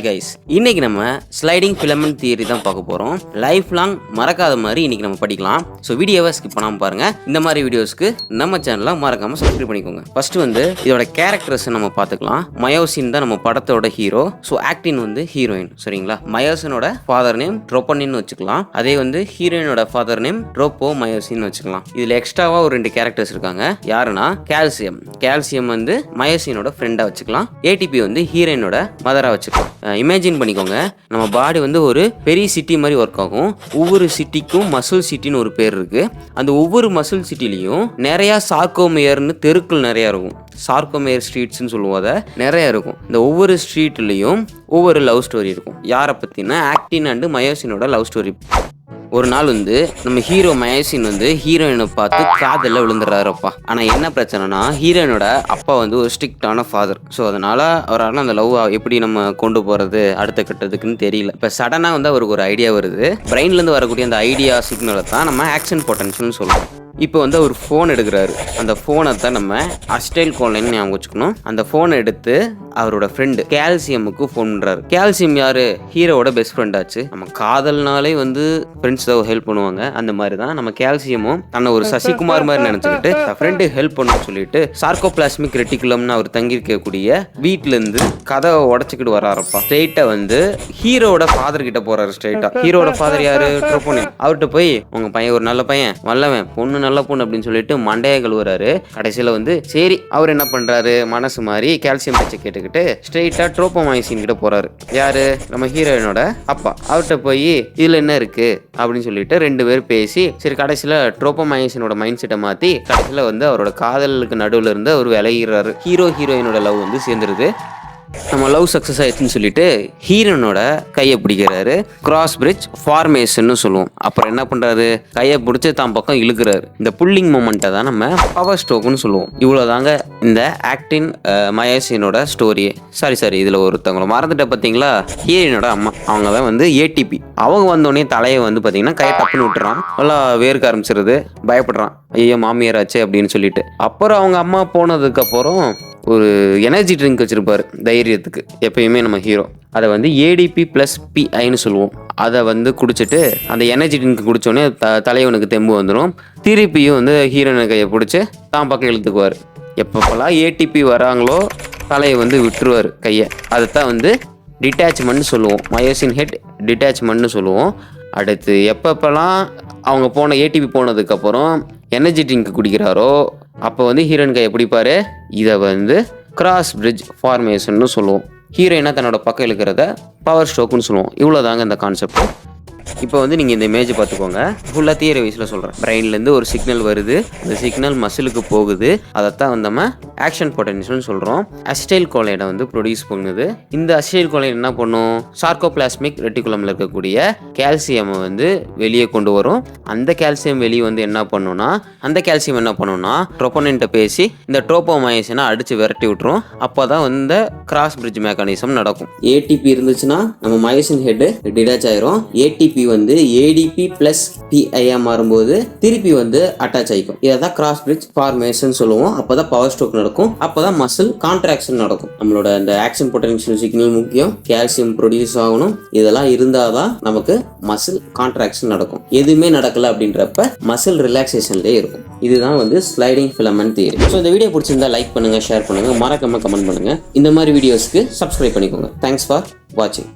Hi guys, இன்னைக்கு நம்ம sliding filament theory தான் பார்க்க போகிறோம். லைஃப் லாங் மறக்காத மாதிரி இன்னைக்கு நம்ம படிக்கலாம். ஸோ வீடியோவை ஸ்கிப் பண்ணாமல் பாருங்கள். இந்த மாதிரி வீடியோஸ்க்கு நம்ம சேனலை மறக்காமல் சப்ஸ்கிரைப் பண்ணிக்கோங்க. ஃபர்ஸ்ட் வந்து இதோட கேரக்டர்ஸை நம்ம பார்த்துக்கலாம். மயோசின் தான் நம்ம படத்தோட ஹீரோ. ஸோ ஆக்டின் வந்து ஹீரோயின், சரிங்களா? மயோசினோட ஃபாதர் நேம் ட்ரோப்பனின்னு வச்சுக்கலாம். அதே வந்து ஹீரோயினோட ஃபாதர் நேம் ட்ரோப்போ மயோசின்னு வச்சுக்கலாம். இதில் எக்ஸ்ட்ராவாக ஒரு 2 கேரக்டர்ஸ் இருக்காங்க. யாருன்னா கால்சியம் வந்து மயோசினோட ஃப்ரெண்டாக வச்சுக்கலாம். ஏடிபி வந்து ஹீரோயினோட மதராக வச்சுக்கலாம். இமேஜின் பண்ணிக்கோங்க, நம்ம பாடி வந்து ஒரு பெரிய சிட்டி மாதிரி ஒர்க் ஆகும். ஒவ்வொரு சிட்டிக்கும் மசில் சிட்டின்னு ஒரு பேர் இருக்கு. அந்த ஒவ்வொரு மசில் சிட்டிலையும் நிறைய சார்கோமேயர்னு தெருக்கள் நிறைய இருக்கும். சார்கோமேயர் ஸ்ட்ரீட்ஸ்ன்னு சொல்லுவோம். நிறைய இருக்கும். இந்த ஒவ்வொரு ஸ்ட்ரீட்லையும் ஒவ்வொரு லவ் ஸ்டோரி இருக்கும். யாரை பற்றினா ஆக்டின் அண்டு மயோசினோட லவ் ஸ்டோரி. ஒரு நாள் வந்து நம்ம ஹீரோ மயோசின் வந்து ஹீரோயினை பார்த்து காதலில் விழுந்துடுறாருப்பா. ஆனால் என்ன பிரச்சனைனா ஹீரோயினோட அப்பா வந்து ஒரு ஸ்ட்ரிக்டான ஃபாதர். ஸோ அதனால் அவரால் அந்த லவ் எப்படி நம்ம கொண்டு போகிறது அடுத்த கட்டத்துக்குன்னு தெரியல. இப்போ சடனாக வந்து அவருக்கு ஒரு ஐடியா வருது. பிரெயின்லேருந்து வரக்கூடிய அந்த ஐடியா சிக்னலை தான் நம்ம ஆக்ஷன் பொட்டன்ஷியல்னு சொல்லுவோம். இப்போ வந்து அவர் ஃபோன் எடுக்கிறாரு. அந்த ஃபோனை தான் நம்ம அஸ்டைல் கால்லைன்னு ஞாபகம் வச்சுக்கணும். அந்த ஃபோனை எடுத்து அவரோட ஃப்ரெண்டு கால்சியமுக்கு ஃபோன் பண்ணுறாரு. கால்சியம் யாரு? ஹீரோவோட பெஸ்ட் ஃப்ரெண்ட் ஆச்சு. நம்ம காதல்னாலே வந்து ஃப்ரெண்ட்ஸ் தான் ஹெல்ப் பண்ணுவாங்க. அந்த மாதிரி தான் நம்ம கால்சியமும் தன்னை ஒரு சசிகுமார் மாதிரி நினச்சிக்கிட்டு ஃப்ரெண்டு ஹெல்ப் பண்ணணும்னு சொல்லிட்டு சார்கோபிளாஸ்மிக் ரெட்டிகுலம்னு அவர் தங்கியிருக்கக்கூடிய வீட்டிலேருந்து கதவை உடச்சிக்கிட்டு வராருப்பா. ஸ்ட்ரெயிட்டாக வந்து ஹீரோவோட ஃபாதர் கிட்ட போறாரு. ஸ்ட்ரெயிட்டாக ஹீரோட ஃபாதர் யாரு? ட்ரோப்போனின். அவர்கிட்ட போய் உங்க பையன் ஒரு நல்ல பையன், வல்லவன், பொண்ணு நல்ல பொண்ணு அப்படின்னு சொல்லிட்டு மண்டைய கழுவுறாரு. கடைசியில் வந்து சரி அவர் என்ன பண்றாரு, மனசு மாதிரி கால்சியம் பேச்சை கேட்டுக்கிட்டு ஸ்ட்ரெயிட்டா ட்ரோப்போமைசின் கிட்ட போறாரு. யாரு? நம்ம ஹீரோயினோட அப்பா. அவர்கிட்ட போய் இதுல என்ன இருக்கு அப்படின்னு சொல்லிட்டு 2 பேரும் பேசி சரி கடைசியில் ட்ரோப்போமைசினோட மைண்ட் செட்டை மாத்தி கடைசியில் வந்து அவரோட காதலுக்கு நடுவில் இருந்து அவர் விலகிறாரு. ஹீரோயினோட லவ் வந்து சேர்ந்துருது. நம்ம லவ் சக்ஸஸ் ஆயிடுச்சுன்னு சொல்லிட்டு ஹீரோனோட கையை பிடிக்கிறாரு. கிராஸ் பிரிட்ஜ் ஃபார்மேஷன் சொல்லுவோம். அப்புறம் என்ன பண்றாரு, கையை பிடிச்சி தான் பக்கம் இழுக்கிறாரு. இந்த புல்லிங் மூமெண்ட்டை தான் நம்ம பவர் ஸ்ட்ரோக்னு சொல்லுவோம். இவ்வளோதாங்க இந்த ஆக்டின் மயோசினோட ஸ்டோரியே. சாரி இதில் ஒருத்தவங்களை மறந்துட்ட பார்த்தீங்களா, ஹீரோயினோட அம்மா. அவங்க தான் வந்து ஏடிபி. அவங்க வந்தோடனே தலையை வந்து பார்த்தீங்கன்னா கையை டப்புன்னு விட்டுறான். நல்லா வேர்க்க ஆரம்பிச்சிருது. பயப்படுறான், ஐயோ மாமியாராச்சு அப்படின்னு சொல்லிட்டு. அப்புறம் அவங்க அம்மா போனதுக்கப்புறம் ஒரு எனர்ஜி ட்ரிங்க் வச்சுருப்பார் தைரியத்துக்கு எப்பயுமே நம்ம ஹீரோ. அதை வந்து ஏடிபி + PIன்னு சொல்லுவோம். அதை வந்து குடிச்சிட்டு அந்த எனர்ஜி ட்ரிங்க் குடித்தோடனே தலைவனுக்கு தெம்பு வந்துடும். திருப்பியும் வந்து ஹீரோயினை கையை பிடிச்சி தான் பக்கம் இழுத்துக்குவார். எப்பப்பெல்லாம் ஏடிபி வராங்களோ தலையை வந்து விட்டுருவார் கையை. அதைத்தான் வந்து டிட்டாச்மெண்ட்னு சொல்லுவோம். மயோசின் ஹெட் டிட்டாச்மெண்ட்னு சொல்லுவோம். அடுத்து எப்பப்பெல்லாம் அவங்க போன ஏடிபி போனதுக்கப்புறம் எனர்ஜி ட்ரிங்க் குடிக்கிறாரோ அப்போ வந்து ஹீரோயின் கையை பிடிப்பாரு. இதை வந்து கிராஸ் பிரிட்ஜ் ஃபார்மேஷன்னு சொல்லுவோம். ஹீரோயினாக தன்னோட பக்கம் இழுக்கிறத பவர் ஸ்ட்ரோக்குன்னு சொல்லுவோம். இவ்வளோதாங்க இந்த கான்செப்ட். இப்போ வந்து நீங்கள் இந்த இமேஜ் பார்த்துக்கோங்க. ஃபுல்லாக தியரி வைஸில் சொல்கிறேன். பிரெயின்லேருந்து ஒரு சிக்னல் வருது. அந்த சிக்னல் மசிலுக்கு போகுது. அதைத்தான் வந்து நம்ம ஆக்ஷன் பொட்டன்ஷியல்னு சொல்கிறோம். அசிடைல் கோலைனை வந்து ப்ரொடியூஸ் பண்ணுது. இந்த அசிடைல் கோலைன் என்ன பண்ணும், சார்கோபிளாஸ்மிக் ரெட்டிகுலமில் இருக்கக்கூடிய கால்சியமை வந்து வெளியே கொண்டு வரும். அந்த கால்சியம் வெளியே வந்து என்ன பண்ணுன்னா ட்ரோப்போனின்ட்ட பேசி இந்த ட்ரோப்போமைசினை அடித்து விரட்டி விட்டுரும். அப்போ தான் வந்து கிராஸ் பிரிட்ஜ் மெக்கானிசம் நடக்கும். ஏடிபி இருந்துச்சுன்னா நம்ம மயோசின் ஹெட் டிட்டாச் ஆயிரும். ஏடிபி வந்து ஏடிபி + PIயா மாறும்போது திருப்பி வந்து அட்டாச் ஆகிக்கும். இதான் கிராஸ் பிரிட்ஜ் ஃபார்மேஷன் சொல்லுவோம். அப்பதான் பவர் ஸ்ட்ரோக் நடக்கும். அப்பதான் மசில் கான்ட்ராக்ஷன் நடக்கும். நம்மளோட அந்த ஆக்ஷன் பொட்டன்ஷியல் சிக்னல் முக்கியம். கால்சியம் ப்ரொடியூஸ் ஆகணும். இதெல்லாம் இருந்தாதான் நமக்கு மசில் கான்ட்ராக்ஷன் நடக்கும். எதுவுமே நடக்கல அப்படின்றப்ப மசில் ரிலாக்ஸேஷன்லேயே இருக்கும். இதுதான் வந்து ஸ்லைடிங் ஃபிலமெண்ட் தியரி. ஸோ இந்த வீடியோ பிடிச்சிருந்தா லைக் பண்ணுங்க, ஷேர் பண்ணுங்க, மறக்காம கமெண்ட் பண்ணுங்க. இந்த மாதிரி வீடியோஸ்க்கு சப்ஸ்கிரைப் பண்ணிக்கோங்க. தேங்க்ஸ் ஃபார் வாட்சிங்.